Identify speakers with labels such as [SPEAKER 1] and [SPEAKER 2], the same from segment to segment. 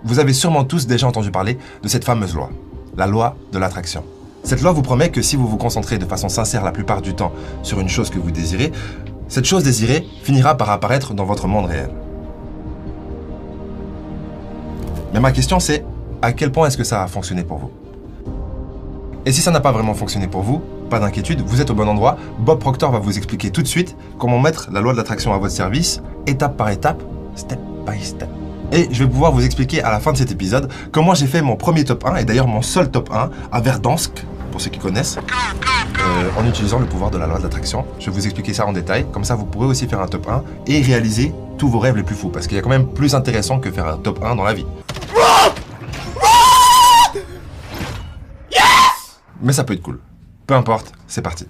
[SPEAKER 1] Vous avez sûrement tous déjà entendu parler de cette fameuse loi, la loi de l'attraction. Cette loi vous promet que si vous vous concentrez de façon sincère la plupart du temps sur une chose que vous désirez, cette chose désirée finira par apparaître dans votre monde réel. Mais ma question c'est, à quel point est-ce que ça a fonctionné pour vous? Et si ça n'a pas vraiment fonctionné pour vous, pas d'inquiétude, vous êtes au bon endroit. Bob Proctor va vous expliquer tout de suite comment mettre la loi de l'attraction à votre service, étape par étape, step by step. Et je vais pouvoir vous expliquer à la fin de cet épisode comment j'ai fait mon premier top 1, et d'ailleurs mon seul top 1, à Verdansk, pour ceux qui connaissent, en utilisant le pouvoir de la loi de l'attraction. Je vais vous expliquer ça en détail, comme ça vous pourrez aussi faire un top 1 et réaliser tous vos rêves les plus fous, parce qu'il y a quand même plus intéressant que faire un top 1 dans la vie. Mais ça peut être cool. Peu importe, c'est parti.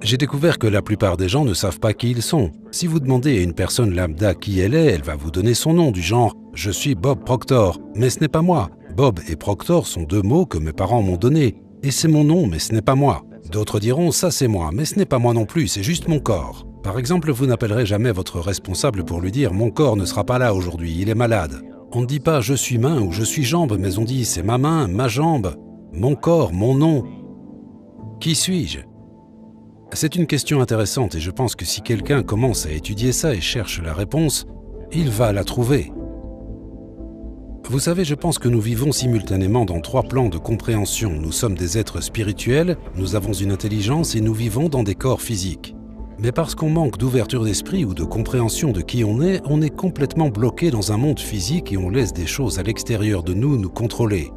[SPEAKER 2] J'ai découvert que la plupart des gens ne savent pas qui ils sont. Si vous demandez à une personne lambda qui elle est, elle va vous donner son nom du genre « Je suis Bob Proctor », mais ce n'est pas moi. Bob et Proctor sont deux mots que mes parents m'ont donnés. Et c'est mon nom, mais ce n'est pas moi. D'autres diront « ça c'est moi », mais ce n'est pas moi non plus, c'est juste mon corps. Par exemple, vous n'appellerez jamais votre responsable pour lui dire « mon corps ne sera pas là aujourd'hui, il est malade ». On ne dit pas « je suis main » ou « je suis jambe », mais on dit « c'est ma main, ma jambe, mon corps, mon nom ». Qui suis-je ? C'est une question intéressante et je pense que si quelqu'un commence à étudier ça et cherche la réponse, il va la trouver. Vous savez, je pense que nous vivons simultanément dans 3 plans de compréhension. Nous sommes des êtres spirituels, nous avons une intelligence et nous vivons dans des corps physiques. Mais parce qu'on manque d'ouverture d'esprit ou de compréhension de qui on est complètement bloqué dans un monde physique et on laisse des choses à l'extérieur de nous contrôler.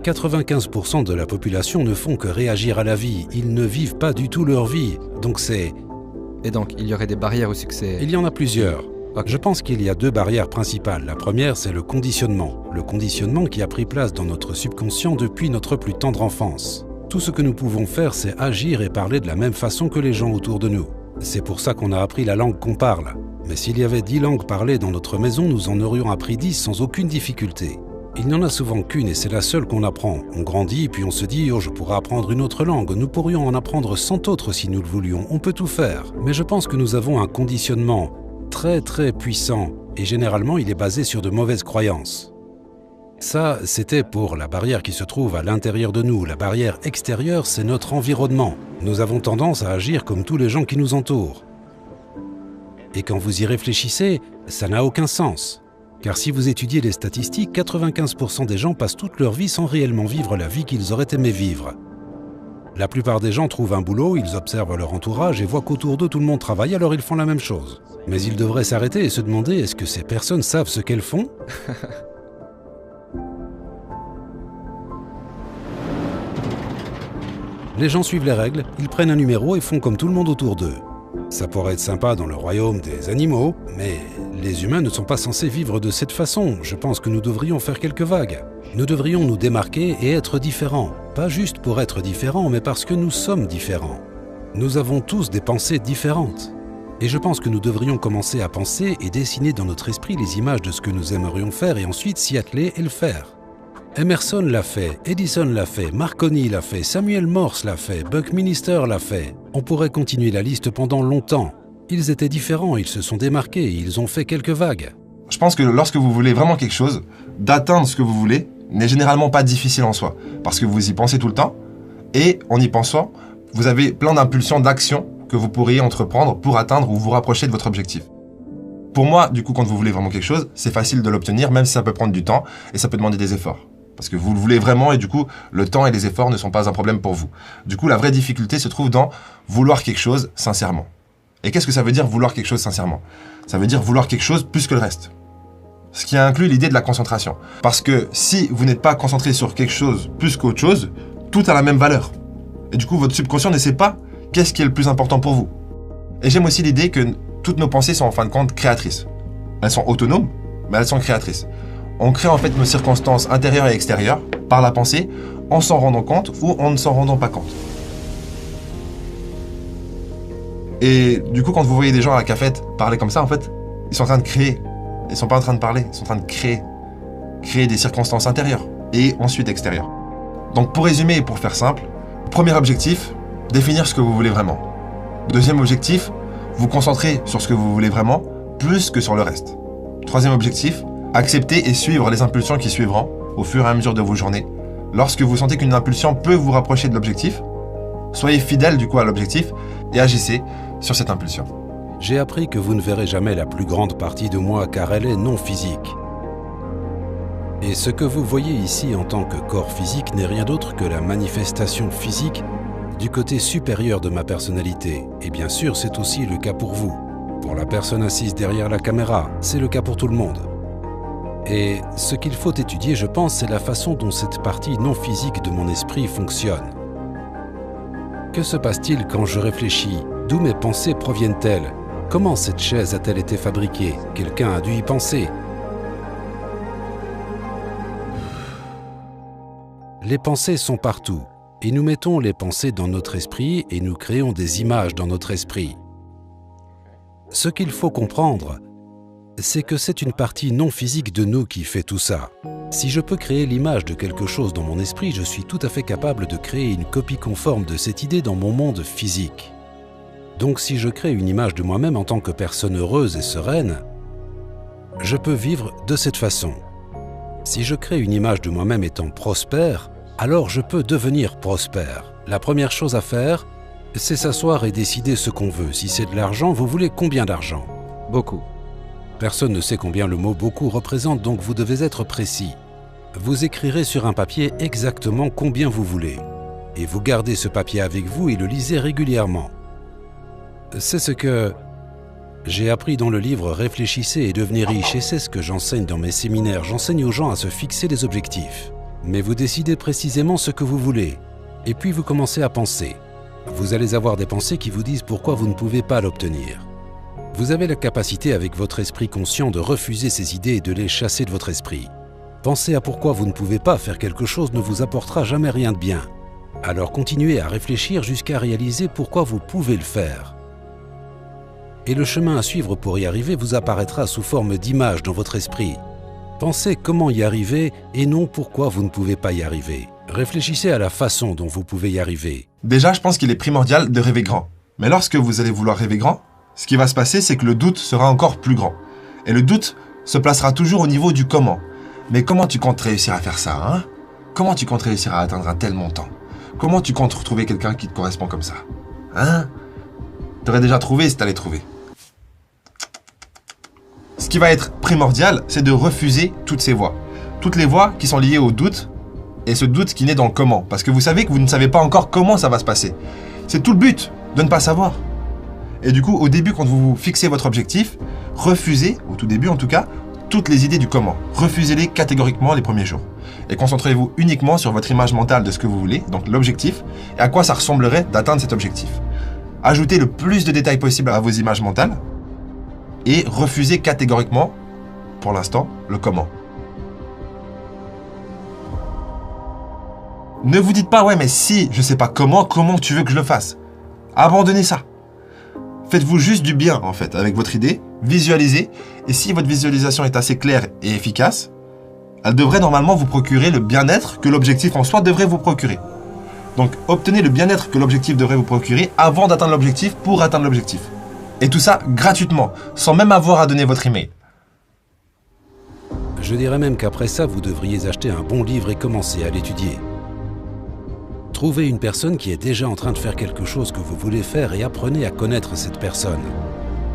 [SPEAKER 2] 95% de la population ne font que réagir à la vie, ils ne vivent pas du tout leur vie, donc c'est...
[SPEAKER 3] Et donc, il y aurait des barrières au succès?
[SPEAKER 2] Il y en a plusieurs.
[SPEAKER 3] Okay.
[SPEAKER 2] Je pense qu'il y a 2 barrières principales. La première, c'est le conditionnement. Le conditionnement qui a pris place dans notre subconscient depuis notre plus tendre enfance. Tout ce que nous pouvons faire, c'est agir et parler de la même façon que les gens autour de nous. C'est pour ça qu'on a appris la langue qu'on parle. Mais s'il y avait 10 langues parlées dans notre maison, nous en aurions appris 10 sans aucune difficulté. Il n'y en a souvent qu'une et c'est la seule qu'on apprend. On grandit puis on se dit « oh, je pourrais apprendre une autre langue ». Nous pourrions en apprendre 100 autres si nous le voulions. On peut tout faire. Mais je pense que nous avons un conditionnement très très puissant et généralement il est basé sur de mauvaises croyances. Ça, c'était pour la barrière qui se trouve à l'intérieur de nous. La barrière extérieure, c'est notre environnement. Nous avons tendance à agir comme tous les gens qui nous entourent. Et quand vous y réfléchissez, ça n'a aucun sens. Car si vous étudiez les statistiques, 95% des gens passent toute leur vie sans réellement vivre la vie qu'ils auraient aimé vivre. La plupart des gens trouvent un boulot, ils observent leur entourage et voient qu'autour d'eux tout le monde travaille, alors ils font la même chose. Mais ils devraient s'arrêter et se demander, est-ce que ces personnes savent ce qu'elles font ? Les gens suivent les règles, ils prennent un numéro et font comme tout le monde autour d'eux. Ça pourrait être sympa dans le royaume des animaux, mais les humains ne sont pas censés vivre de cette façon. Je pense que nous devrions faire quelques vagues. Nous devrions nous démarquer et être différents. Pas juste pour être différents, mais parce que nous sommes différents. Nous avons tous des pensées différentes. Et je pense que nous devrions commencer à penser et dessiner dans notre esprit les images de ce que nous aimerions faire et ensuite s'y atteler et le faire. Emerson l'a fait, Edison l'a fait, Marconi l'a fait, Samuel Morse l'a fait, Buckminster l'a fait. On pourrait continuer la liste pendant longtemps. Ils étaient différents, ils se sont démarqués, ils ont fait quelques vagues.
[SPEAKER 1] Je pense que lorsque vous voulez vraiment quelque chose, d'atteindre ce que vous voulez n'est généralement pas difficile en soi, parce que vous y pensez tout le temps, et en y pensant, vous avez plein d'impulsions, d'actions que vous pourriez entreprendre pour atteindre ou vous rapprocher de votre objectif. Pour moi, du coup, quand vous voulez vraiment quelque chose, c'est facile de l'obtenir, même si ça peut prendre du temps, et ça peut demander des efforts. Parce que vous le voulez vraiment et du coup, le temps et les efforts ne sont pas un problème pour vous. Du coup, la vraie difficulté se trouve dans vouloir quelque chose sincèrement. Et qu'est-ce que ça veut dire vouloir quelque chose sincèrement? Ça veut dire vouloir quelque chose plus que le reste. Ce qui inclut l'idée de la concentration. Parce que si vous n'êtes pas concentré sur quelque chose plus qu'autre chose, tout a la même valeur. Et du coup, votre subconscient ne sait pas qu'est-ce qui est le plus important pour vous. Et j'aime aussi l'idée que toutes nos pensées sont en fin de compte créatrices. Elles sont autonomes, mais elles sont créatrices. On crée en fait nos circonstances intérieures et extérieures par la pensée en s'en rendant compte ou en ne s'en rendant pas compte. Et du coup, quand vous voyez des gens à la cafette parler comme ça, en fait, ils sont en train de créer. Ils ne sont pas en train de parler, ils sont en train de créer. Créer des circonstances intérieures et ensuite extérieures. Donc pour résumer et pour faire simple, premier objectif, définir ce que vous voulez vraiment. Deuxième objectif, vous concentrer sur ce que vous voulez vraiment, plus que sur le reste. Troisième objectif, accepter et suivre les impulsions qui suivront au fur et à mesure de vos journées. Lorsque vous sentez qu'une impulsion peut vous rapprocher de l'objectif, soyez fidèle du coup à l'objectif et agissez sur cette impulsion.
[SPEAKER 2] J'ai appris que vous ne verrez jamais la plus grande partie de moi car elle est non physique. Et ce que vous voyez ici en tant que corps physique n'est rien d'autre que la manifestation physique du côté supérieur de ma personnalité. Et bien sûr, c'est aussi le cas pour vous. Pour la personne assise derrière la caméra, c'est le cas pour tout le monde. Et ce qu'il faut étudier, je pense, c'est la façon dont cette partie non physique de mon esprit fonctionne. Que se passe-t-il quand je réfléchis? D'où mes pensées proviennent-elles? Comment cette chaise a-t-elle été fabriquée? Quelqu'un a dû y penser. Les pensées sont partout, et nous mettons les pensées dans notre esprit et nous créons des images dans notre esprit. Ce qu'il faut comprendre, c'est que c'est une partie non physique de nous qui fait tout ça. Si je peux créer l'image de quelque chose dans mon esprit, je suis tout à fait capable de créer une copie conforme de cette idée dans mon monde physique. Donc si je crée une image de moi-même en tant que personne heureuse et sereine, je peux vivre de cette façon. Si je crée une image de moi-même étant prospère, alors je peux devenir prospère. La première chose à faire, c'est s'asseoir et décider ce qu'on veut. Si c'est de l'argent, vous voulez combien d'argent?
[SPEAKER 3] Beaucoup.
[SPEAKER 2] Personne ne sait combien le mot « beaucoup » représente, donc vous devez être précis. Vous écrirez sur un papier exactement combien vous voulez. Et vous gardez ce papier avec vous et le lisez régulièrement. C'est ce que j'ai appris dans le livre « Réfléchissez et devenez riche » et c'est ce que j'enseigne dans mes séminaires. J'enseigne aux gens à se fixer des objectifs. Mais vous décidez précisément ce que vous voulez. Et puis vous commencez à penser. Vous allez avoir des pensées qui vous disent pourquoi vous ne pouvez pas l'obtenir. Vous avez la capacité avec votre esprit conscient de refuser ces idées et de les chasser de votre esprit. Penser à pourquoi vous ne pouvez pas faire quelque chose ne vous apportera jamais rien de bien. Alors continuez à réfléchir jusqu'à réaliser pourquoi vous pouvez le faire. Et le chemin à suivre pour y arriver vous apparaîtra sous forme d'image dans votre esprit. Pensez comment y arriver et non pourquoi vous ne pouvez pas y arriver. Réfléchissez à la façon dont vous pouvez y arriver.
[SPEAKER 1] Déjà, je pense qu'il est primordial de rêver grand. Mais lorsque vous allez vouloir rêver grand, ce qui va se passer, c'est que le doute sera encore plus grand. Et le doute se placera toujours au niveau du comment. Mais comment tu comptes réussir à faire ça, hein? Comment tu comptes réussir à atteindre un tel montant? Comment tu comptes retrouver quelqu'un qui te correspond comme ça? Hein? T'aurais déjà trouvé si t'allais trouver. Ce qui va être primordial, c'est de refuser toutes ces voies. Toutes les voies qui sont liées au doute, et ce doute qui naît dans le comment. Parce que vous savez que vous ne savez pas encore comment ça va se passer. C'est tout le but, de ne pas savoir. Et du coup, au début, quand vous fixez votre objectif, refusez, au tout début en tout cas, toutes les idées du comment. Refusez-les catégoriquement les premiers jours. Et concentrez-vous uniquement sur votre image mentale de ce que vous voulez, donc l'objectif, et à quoi ça ressemblerait d'atteindre cet objectif. Ajoutez le plus de détails possible à vos images mentales, et refusez catégoriquement, pour l'instant, le comment. Ne vous dites pas, ouais, mais si je sais pas comment tu veux que je le fasse? Abandonnez ça. Faites-vous juste du bien, en fait, avec votre idée, visualisez, et si votre visualisation est assez claire et efficace, elle devrait normalement vous procurer le bien-être que l'objectif en soi devrait vous procurer. Donc, obtenez le bien-être que l'objectif devrait vous procurer avant d'atteindre l'objectif pour atteindre l'objectif. Et tout ça gratuitement, sans même avoir à donner votre email.
[SPEAKER 2] Je dirais même qu'après ça, vous devriez acheter un bon livre et commencer à l'étudier. Trouvez une personne qui est déjà en train de faire quelque chose que vous voulez faire et apprenez à connaître cette personne.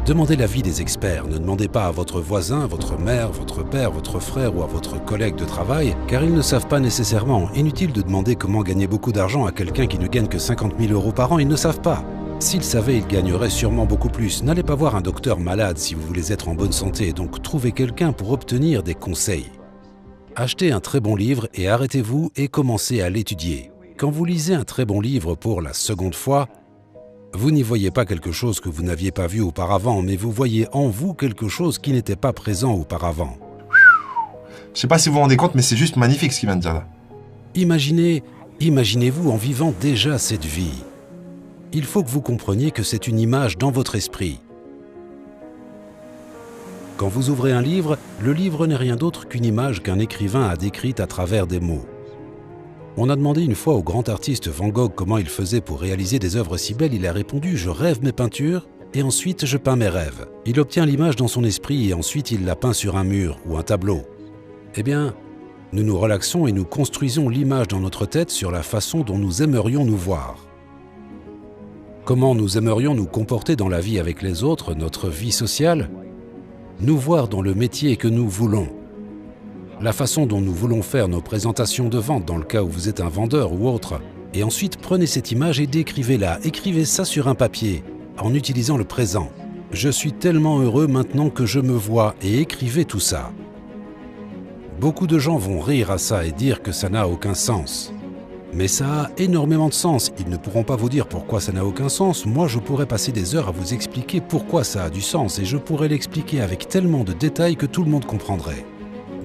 [SPEAKER 2] Demandez l'avis des experts, ne demandez pas à votre voisin, votre mère, votre père, votre frère ou à votre collègue de travail, car ils ne savent pas nécessairement. Inutile de demander comment gagner beaucoup d'argent à quelqu'un qui ne gagne que 50 000 € par an, ils ne savent pas. S'ils savaient, ils gagneraient sûrement beaucoup plus. N'allez pas voir un docteur malade si vous voulez être en bonne santé, donc trouvez quelqu'un pour obtenir des conseils. Achetez un très bon livre et arrêtez-vous et commencez à l'étudier. Quand vous lisez un très bon livre pour la seconde fois, vous n'y voyez pas quelque chose que vous n'aviez pas vu auparavant, mais vous voyez en vous quelque chose qui n'était pas présent auparavant.
[SPEAKER 1] Je sais pas si vous vous rendez compte, mais c'est juste magnifique ce qu'il vient de dire là.
[SPEAKER 2] Imaginez-vous en vivant déjà cette vie. Il faut que vous compreniez que c'est une image dans votre esprit. Quand vous ouvrez un livre, le livre n'est rien d'autre qu'une image qu'un écrivain a décrite à travers des mots. On a demandé une fois au grand artiste Van Gogh comment il faisait pour réaliser des œuvres si belles. Il a répondu « Je rêve mes peintures et ensuite je peins mes rêves ». Il obtient l'image dans son esprit et ensuite il la peint sur un mur ou un tableau. Eh bien, nous nous relaxons et nous construisons l'image dans notre tête sur la façon dont nous aimerions nous voir. Comment nous aimerions nous comporter dans la vie avec les autres, notre vie sociale, nous voir dans le métier que nous voulons. La façon dont nous voulons faire nos présentations de vente dans le cas où vous êtes un vendeur ou autre. Et ensuite, prenez cette image et décrivez-la. Écrivez ça sur un papier, en utilisant le présent. Je suis tellement heureux maintenant que je me vois, et écrivez tout ça. Beaucoup de gens vont rire à ça et dire que ça n'a aucun sens. Mais ça a énormément de sens. Ils ne pourront pas vous dire pourquoi ça n'a aucun sens. Moi, je pourrais passer des heures à vous expliquer pourquoi ça a du sens, et je pourrais l'expliquer avec tellement de détails que tout le monde comprendrait.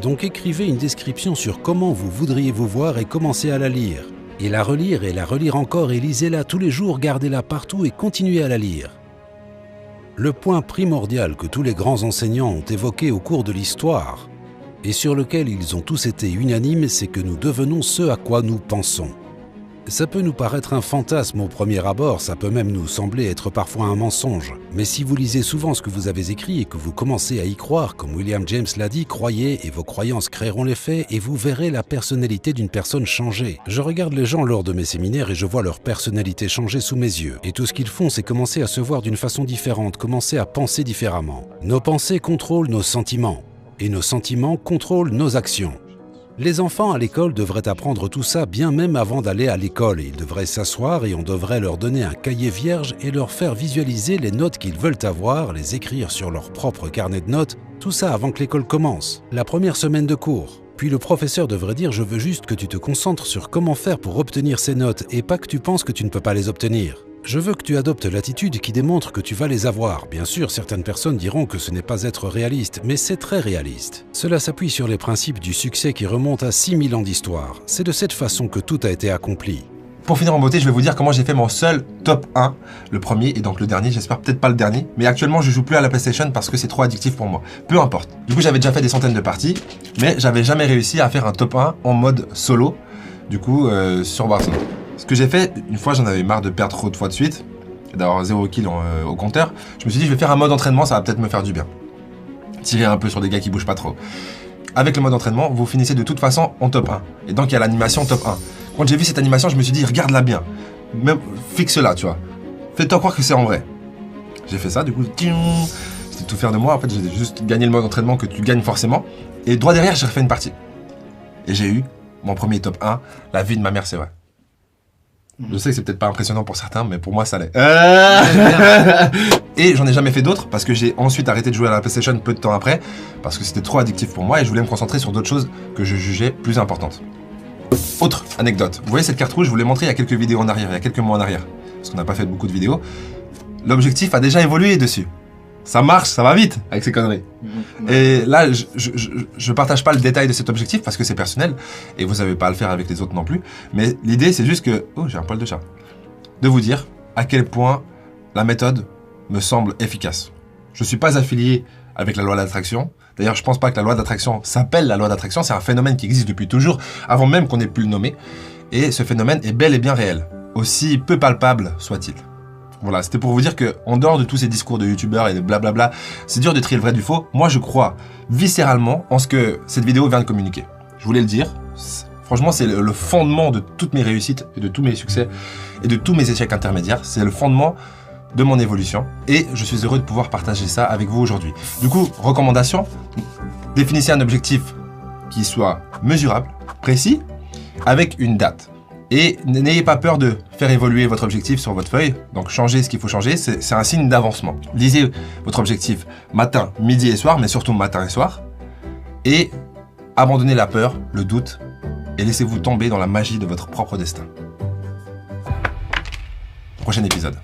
[SPEAKER 2] Donc écrivez une description sur comment vous voudriez vous voir et commencez à la lire. Et la relire encore et lisez-la tous les jours, gardez-la partout et continuez à la lire. Le point primordial que tous les grands enseignants ont évoqué au cours de l'histoire, et sur lequel ils ont tous été unanimes, c'est que nous devenons ce à quoi nous pensons. Ça peut nous paraître un fantasme au premier abord, ça peut même nous sembler être parfois un mensonge. Mais si vous lisez souvent ce que vous avez écrit et que vous commencez à y croire, comme William James l'a dit, croyez et vos croyances créeront les faits et vous verrez la personnalité d'une personne changer. Je regarde les gens lors de mes séminaires et je vois leur personnalité changer sous mes yeux. Et tout ce qu'ils font, c'est commencer à se voir d'une façon différente, commencer à penser différemment. Nos pensées contrôlent nos sentiments. Et nos sentiments contrôlent nos actions. Les enfants à l'école devraient apprendre tout ça bien même avant d'aller à l'école. Ils devraient s'asseoir et on devrait leur donner un cahier vierge et leur faire visualiser les notes qu'ils veulent avoir, les écrire sur leur propre carnet de notes, tout ça avant que l'école commence, la première semaine de cours. Puis le professeur devrait dire « Je veux juste que tu te concentres sur comment faire pour obtenir ces notes et pas que tu penses que tu ne peux pas les obtenir. Je veux que tu adoptes l'attitude qui démontre que tu vas les avoir. » Bien sûr, certaines personnes diront que ce n'est pas être réaliste, mais c'est très réaliste. Cela s'appuie sur les principes du succès qui remontent à 6000 ans d'histoire. C'est de cette façon que tout a été accompli.
[SPEAKER 1] Pour finir en beauté, je vais vous dire comment j'ai fait mon seul top 1, le premier et donc le dernier, j'espère peut-être pas le dernier, mais actuellement je joue plus à la PlayStation parce que c'est trop addictif pour moi. Peu importe. Du coup, j'avais déjà fait des centaines de parties, mais j'avais jamais réussi à faire un top 1 en mode solo, du coup, sur Warzone. Ce que j'ai fait, une fois j'en avais marre de perdre trop de fois de suite, et d'avoir 0 kill au compteur, je me suis dit je vais faire un mode entraînement, ça va peut-être me faire du bien. Tirer un peu sur des gars qui bougent pas trop. Avec le mode entraînement, vous finissez de toute façon en top 1. Et donc il y a l'animation top 1. Quand j'ai vu cette animation, je me suis dit regarde-la bien. Même fixe-la, tu vois. Fais-toi croire que c'est en vrai. J'ai fait ça, du coup, c'était tout faire de moi. En fait, j'ai juste gagné le mode entraînement que tu gagnes forcément. Et droit derrière, j'ai refait une partie. Et j'ai eu mon premier top 1, la vie de ma mère, c'est vrai. Je sais que c'est peut-être pas impressionnant pour certains, mais pour moi, ça l'est. Et j'en ai jamais fait d'autres, parce que j'ai ensuite arrêté de jouer à la PlayStation peu de temps après, parce que c'était trop addictif pour moi, et je voulais me concentrer sur d'autres choses que je jugeais plus importantes. Autre anecdote, vous voyez cette carte rouge, je vous l'ai montrée il y a quelques vidéos en arrière, il y a quelques mois en arrière, parce qu'on n'a pas fait beaucoup de vidéos. L'objectif a déjà évolué dessus. Ça marche, ça va vite avec ces conneries. Et là, je partage pas le détail de cet objectif parce que c'est personnel et vous n'avez pas à le faire avec les autres non plus. Mais l'idée, c'est juste que... Oh, j'ai un poil de chat. De vous dire à quel point la méthode me semble efficace. Je suis pas affilié avec la loi d'attraction. D'ailleurs, je pense pas que la loi d'attraction s'appelle la loi d'attraction. C'est un phénomène qui existe depuis toujours, avant même qu'on ait pu le nommer. Et ce phénomène est bel et bien réel, aussi peu palpable soit-il. Voilà, c'était pour vous dire que en dehors de tous ces discours de youtubeurs et de blablabla, c'est dur de trier le vrai du faux. Moi, je crois viscéralement en ce que cette vidéo vient de communiquer. Je voulais le dire. Franchement, c'est le fondement de toutes mes réussites et de tous mes succès et de tous mes échecs intermédiaires. C'est le fondement de mon évolution et je suis heureux de pouvoir partager ça avec vous aujourd'hui. Du coup, recommandation, définissez un objectif qui soit mesurable, précis, avec une date. Et n'ayez pas peur de faire évoluer votre objectif sur votre feuille. Donc changez ce qu'il faut changer, c'est un signe d'avancement. Lisez votre objectif matin, midi et soir, mais surtout matin et soir. Et abandonnez la peur, le doute, et laissez-vous tomber dans la magie de votre propre destin. Prochain épisode.